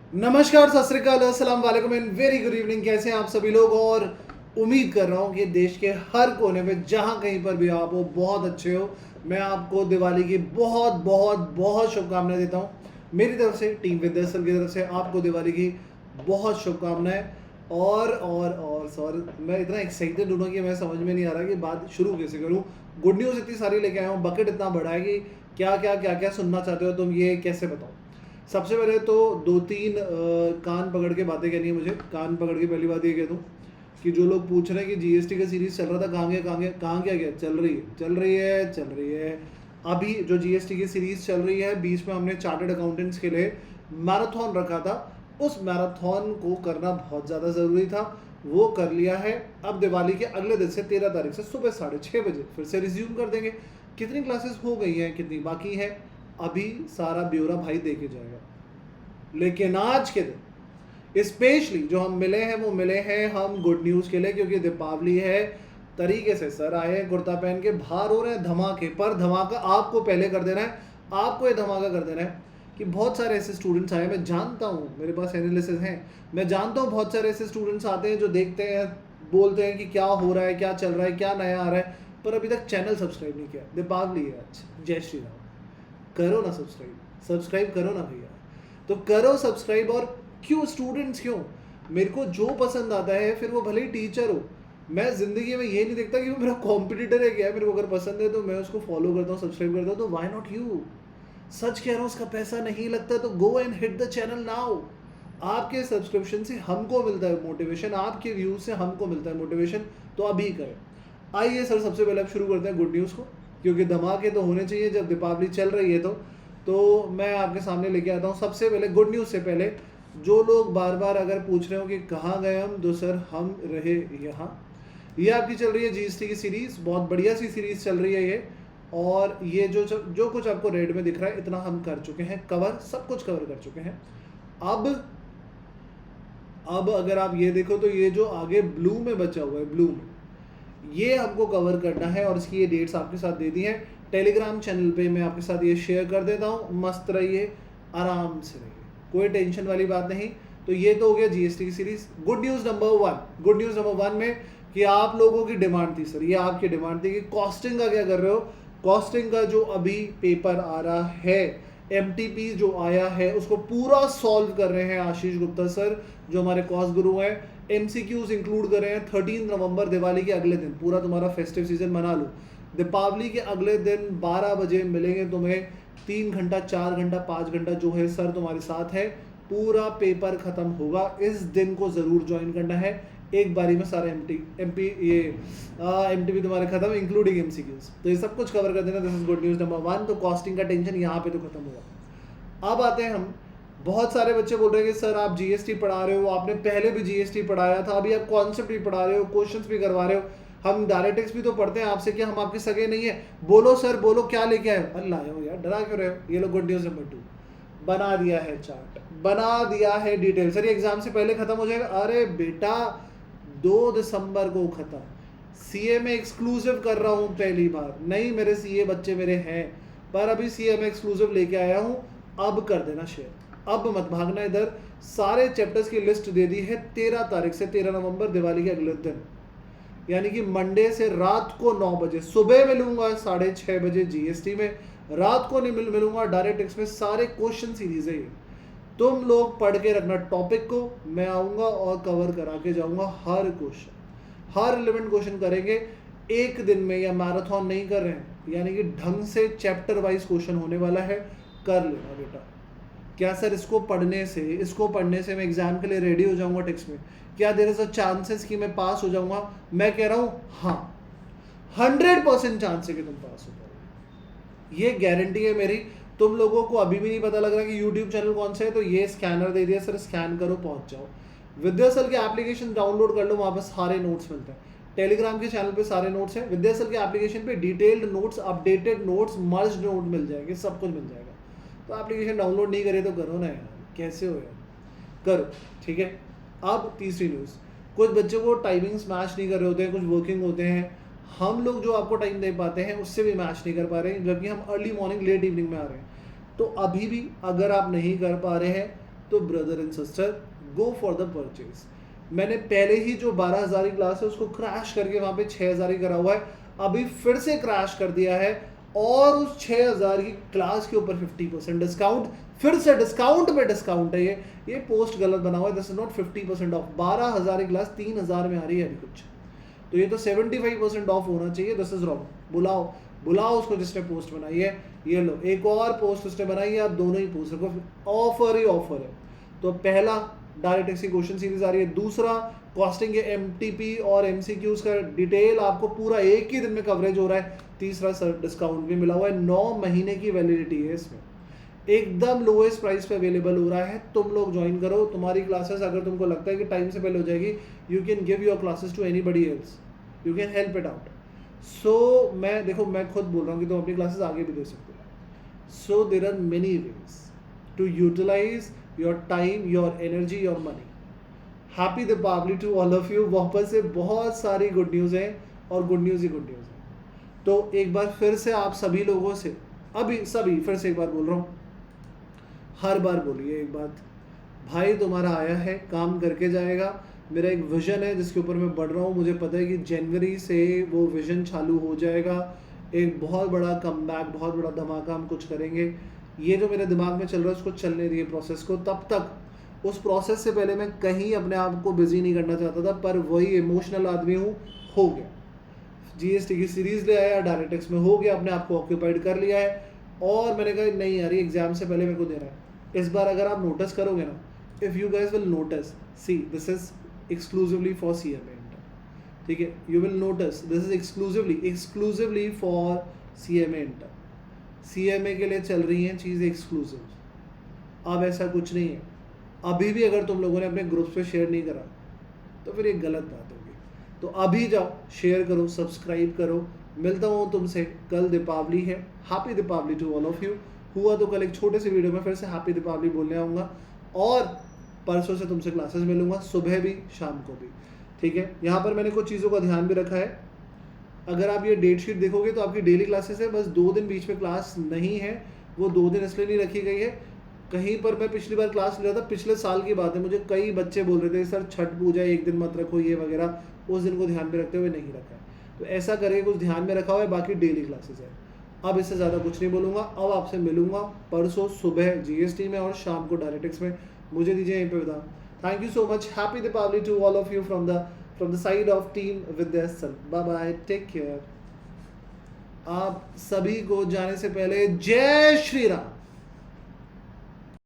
नमस्कार, सत श्री अकाल, अस्सलाम वालेकुम एंड वेरी गुड इवनिंग। कैसे हैं आप सभी लोग। और उम्मीद कर रहा हूँ कि देश के हर कोने में जहाँ कहीं पर भी आप हो बहुत अच्छे हो। मैं आपको दिवाली की बहुत बहुत बहुत शुभकामनाएं देता हूँ। मेरी तरफ से, टीम विद्यासल की तरफ से आपको दिवाली की बहुत शुभकामनाएं। और सॉरी, मैं इतना एक्साइटेड हूँ कि मैं समझ में नहीं आ रहा कि बात शुरू कैसे करूँ। गुड न्यूज़ इतनी सारी लेके आया हूँ, बकेट इतना बड़ा है कि क्या सुनना चाहते हो तुम, ये कैसे बताओ। सबसे पहले तो दो तीन कान पकड़ के बातें कहनी है मुझे। कान पकड़ के पहली बात ये कह दूँ कि जो लोग पूछ रहे हैं कि जीएसटी का सीरीज चल रहा था, कहाँ क्या गया। चल रही है। अभी जो जीएसटी की सीरीज चल रही है, बीच में हमने चार्टर्ड अकाउंटेंट्स के लिए मैराथन रखा था। उस मैराथन को करना बहुत ज़्यादा ज़रूरी था, वो कर लिया है। अब दिवाली के अगले दिन से 13 तारीख से सुबह 6:30 बजे फिर से रिज्यूम कर देंगे। कितनी क्लासेस हो गई हैं, कितनी बाकी है, अभी सारा ब्यौरा भाई दे के जाएगा। लेकिन आज के दिन स्पेशली जो हम मिले हैं, वो मिले हैं हम गुड न्यूज़ के लिए, क्योंकि दीपावली है। तरीके से सर आए हैं कुर्ता पहन के, बाहर हो रहे हैं धमाके पर धमाका। आपको पहले कर देना है, आपको ये धमाका कर देना है कि बहुत सारे ऐसे स्टूडेंट्स आए, मैं जानता हूँ, मेरे पास एनालिसिस हैं, मैं जानता हूँ बहुत सारे ऐसे स्टूडेंट्स आते हैं जो देखते हैं, बोलते हैं कि क्या हो रहा है, क्या चल रहा है, क्या नया आ रहा है, पर अभी तक चैनल सब्सक्राइब नहीं किया। दीपावली है आज, जय श्री राम, करो ना सब्सक्राइब करो ना भैया। तो करो सब्सक्राइब। और क्यों स्टूडेंट्स, क्यों, मेरे को जो पसंद आता है, फिर वो भले ही टीचर हो, मैं जिंदगी में ये नहीं देखता कि वो मेरा कॉम्पिटिटर है क्या। मेरे को अगर पसंद है तो मैं उसको फॉलो करता हूँ, सब्सक्राइब करता हूँ। तो व्हाई नॉट यू। सच कह रहा हूँ, उसका पैसा नहीं लगता, तो go and hit the channel now. आपके सब्सक्रिप्शन से हमको मिलता है मोटिवेशन, आपके व्यूज से हमको मिलता है मोटिवेशन, तो अभी करें। आइए सर, सबसे पहले आप शुरू करते हैं गुड न्यूज़ को, क्योंकि धमाके तो होने चाहिए जब दीपावली चल रही है। तो मैं आपके सामने लेके आता हूँ सबसे पहले गुड न्यूज़ से पहले। जो लोग बार बार अगर पूछ रहे हो कि कहाँ गए हम, तो सर हम रहे यहाँ। ये आपकी चल रही है जीएसटी की सीरीज़, बहुत बढ़िया सी सीरीज़ चल रही है ये। और ये जो कुछ आपको रेड में दिख रहा है, इतना हम कर चुके हैं कवर, सब कुछ कवर कर चुके हैं। अब अगर आप ये देखो तो ये जो आगे ब्लू में बचा हुआ है, ब्लू में, ये हमको कवर करना है। और इसकी ये डेट्स आपके साथ दे दी हैं टेलीग्राम चैनल पे, मैं आपके साथ ये शेयर कर देता हूँ। मस्त रहिए, आराम से रहिए, कोई टेंशन वाली बात नहीं। तो ये तो हो गया जीएसटी की series. Good news number one में कि आप लोगों की डिमांड थी सर, ये आपकी डिमांड थी कि कॉस्टिंग का क्या कर रहे हो। कॉस्टिंग का जो अभी पेपर आ रहा है, एमटीपी जो आया है, उसको पूरा सॉल्व कर रहे हैं आशीष गुप्ता सर, जो हमारे कॉस्ट गुरु हैं। एमसीक्यूज इंक्लूड कर रहे हैं। 13 नवंबर दिवाली के अगले दिन, पूरा तुम्हारा फेस्टिव सीजन मना लो, दीपावली के अगले दिन 12 बजे मिलेंगे तुम्हें। 3 घंटा, 4 घंटा, 5 घंटा जो है सर तुम्हारे साथ है। पूरा पेपर खत्म होगा, इस दिन को ज़रूर ज्वाइन करना है। एक बारी में सारा एमटीपी तुम्हारे खत्म, इंक्लूडिंग एमसीक्यूज। तो ये सब कुछ कवर कर देना। This is good news number one. तो कॉस्टिंग का टेंशन यहाँ पे तो खत्म हुआ। अब आते हैं हम, बहुत सारे बच्चे बोल रहे हैं कि सर आप जीएसटी पढ़ा रहे हो, आपने पहले भी जीएसटी पढ़ाया था, अभी आप कॉन्सेप्ट भी पढ़ा रहे हो, क्वेश्चंस भी करवा रहे हो, हम डायरेक्टिक्स भी तो पढ़ते हैं आपसे, क्या हम आपके सगे नहीं है। बोलो सर, बोलो क्या लेके आए हो। अल्लाह हो यार, डरा क्यों रहे हो। ये लो गुड न्यूज़ नंबर टू, बना दिया है चार्ट, बना दिया है डिटेल। सर ये एग्जाम से पहले खत्म हो जाएगा। अरे बेटा, 2 दिसंबर को खत्म। सीए में एक्सक्लूसिव कर रहा हूँ पहली बार, नहीं मेरे सीए बच्चे मेरे हैं, पर अभी सीए में एक्सक्लूसिव लेके आया हूँ। अब कर देना शेयर, अब मत भागना इधर। सारे चैप्टर्स की लिस्ट दे दी है 13 तारीख से, 13 नवंबर दिवाली के अगले दिन, यानी कि मंडे से रात को 9 बजे। सुबह मिलूंगा 6:30 बजे जीएसटी में, रात को नहीं मिलूंगा डायरेक्ट में। सारे क्वेश्चन सीरीज है ये, तुम लोग पढ़ के रखना टॉपिक को, मैं आऊँगा और कवर करा के जाऊँगा हर क्वेश्चन, हर रिलेवेंट क्वेश्चन करेंगे एक दिन में। या मैराथन नहीं कर रहे हैं, यानी कि ढंग से चैप्टर वाइज क्वेश्चन होने वाला है, कर लेना बेटा। क्या सर इसको पढ़ने से मैं एग्जाम के लिए रेडी हो जाऊंगा टेक्स्ट में, क्या देयर इज अ चांसेस कि मैं पास हो जाऊंगा। मैं कह रहा हूँ हाँ, 100% चांस है कि तुम पास हो जाओगे, ये गारंटी है मेरी। तुम लोगों को अभी भी नहीं पता लग रहा कि यूट्यूब चैनल कौन सा है, तो ये स्कैनर दे दिया सर, स्कैन करो, पहुंच जाओ। विद्यासल के एप्लीकेशन डाउनलोड कर लो, वहाँ पर सारे नोट्स मिलते हैं। टेलीग्राम के चैनल पे सारे नोट्स हैं, विद्यासल के एप्लीकेशन पे डिटेल्ड नोट्स, अपडेटेड नोट्स, मर्ज नोट मिल जाएंगे, सब कुछ मिल जाएगा। तो एप्लीकेशन डाउनलोड नहीं करे तो करो ना यार, कैसे हो यार, करो, ठीक है। अब तीसरी न्यूज़, कुछ बच्चों को टाइमिंग्स मैच नहीं कर रहे होते हैं, कुछ वर्किंग होते हैं। हम लोग जो आपको टाइम दे पाते हैं उससे भी मैच नहीं कर पा रहे हैं, जबकि हम अर्ली मॉर्निंग लेट इवनिंग में आ रहे हैं। तो अभी भी अगर आप नहीं कर पा रहे हैं, तो brother and sister go for the purchase. मैंने पहले ही जो 12,000 की क्लास है उसको क्रैश करके वहाँ पे 6,000 ही करा हुआ है, अभी फिर से क्रैश कर दिया है और उस 6,000 की क्लास के ऊपर 50% डिस्काउंट, फिर से डिस्काउंट पे डिस्काउंट है। ये पोस्ट गलत बना हुआ है, दिस इज नॉट 50% ऑफ। 12,000 की क्लास 3,000 में आ रही है अभी कुछ, तो ये तो 75% ऑफ होना चाहिए, दिस इज रॉन्ग। बुलाओ उसको जिसने पोस्ट बनाई है। ये लो एक और पोस्ट उसने बनाई है, आप दोनों ही पोस्ट रखो, ऑफर ही ऑफर है। तो पहला डायरेक्ट टैक्सी क्वेश्चन सीरीज आ रही है, दूसरा कॉस्टिंग के एमटीपी और एमसीक्यूज का डिटेल आपको पूरा एक ही दिन में कवरेज हो रहा है, तीसरा सर डिस्काउंट भी मिला हुआ है, 9 महीने की वैलिडिटी है इसमें, एकदम लोएस्ट प्राइस पे अवेलेबल हो रहा है। तुम लोग ज्वाइन करो, तुम्हारी क्लासेस अगर तुमको लगता है कि टाइम से पहले हो जाएगी, you can give your classes to anybody else, you can help it out. So मैं खुद बोल रहा हूँ कि तुम अपनी क्लासेस आगे भी दे सकते हो। So there are many ways to utilize your time, your energy, your money. Happy Deepawali to all of you. वापस से बहुत सारी गुड न्यूज़ है और गुड न्यूज़ ही गुड न्यूज़ है। तो एक बार फिर से आप सभी लोगों से, सभी फिर से एक बार बोल रहा हूँ, हर बार बोलिए एक बात, भाई तुम्हारा आया है, काम करके जाएगा। मेरा एक विज़न है जिसके ऊपर मैं बढ़ रहा हूँ, मुझे पता है कि जनवरी से वो विज़न चालू हो जाएगा, एक बहुत बड़ा कमबैक, बहुत बड़ा धमाका हम कुछ करेंगे। ये जो मेरे दिमाग में चल रहा है उसको चलने दिए प्रोसेस को, तब तक उस प्रोसेस से पहले मैं कहीं अपने आप को बिजी नहीं करना चाहता था, पर वही इमोशनल आदमी हूँ, हो गया। जीएसटी की सीरीज़ ले आया, डायरेक्ट टैक्स में हो गया, अपने आप को ऑक्यूपाइड कर लिया है, और मैंने कहा नहीं यार, एग्जाम से पहले मेरे को देना है। इस बार अगर आप नोटिस करोगे ना, if you guys will notice, see this is exclusively for CMA inter, ठीक है, you will notice this is exclusively for CMA inter. CMA के लिए चल रही हैं चीज़ एक्सक्लूसिव, अब ऐसा कुछ नहीं है। अभी भी अगर तुम लोगों ने अपने ग्रुप्स पे शेयर नहीं करा तो फिर एक गलत बात होगी। तो अभी जाओ, शेयर करो, सब्सक्राइब करो। मिलता हूँ तुमसे कल, दीपावली है, happy Deepawali to all of you. हुआ तो कल एक छोटे से वीडियो में फिर से हैप्पी दीपावली बोलने आऊँगा, और परसों से तुमसे क्लासेस मिलूंगा, सुबह भी शाम को भी, ठीक है। यहाँ पर मैंने कुछ चीज़ों का ध्यान भी रखा है, अगर आप ये डेट शीट देखोगे तो आपकी डेली क्लासेस है, बस 2 दिन बीच में क्लास नहीं है। वो 2 दिन इसलिए नहीं रखी गई है, कहीं पर मैं पिछली बार क्लास ले रहा था, पिछले साल की बात है, मुझे कई बच्चे बोल रहे थे सर छठ पूजा एक दिन मत रखो ये वगैरह, उस दिन को ध्यान में रखते हुए नहीं रखा है। तो ऐसा करके कुछ ध्यान में रखा हुआ है, बाकी डेली क्लासेस है। अब इससे ज़्यादा कुछ नहीं बोलूँगा, अब आपसे मिलूंगा परसों सुबह GST में और शाम को डायरेक्ट टैक्स में। मुझे दीजिए यहीं पे विदा। Thank you so much, happy Deepawali to all of you from the side of team Vidya सन। Bye bye, take care. आप सभी को जाने से पहले जय श्री राम।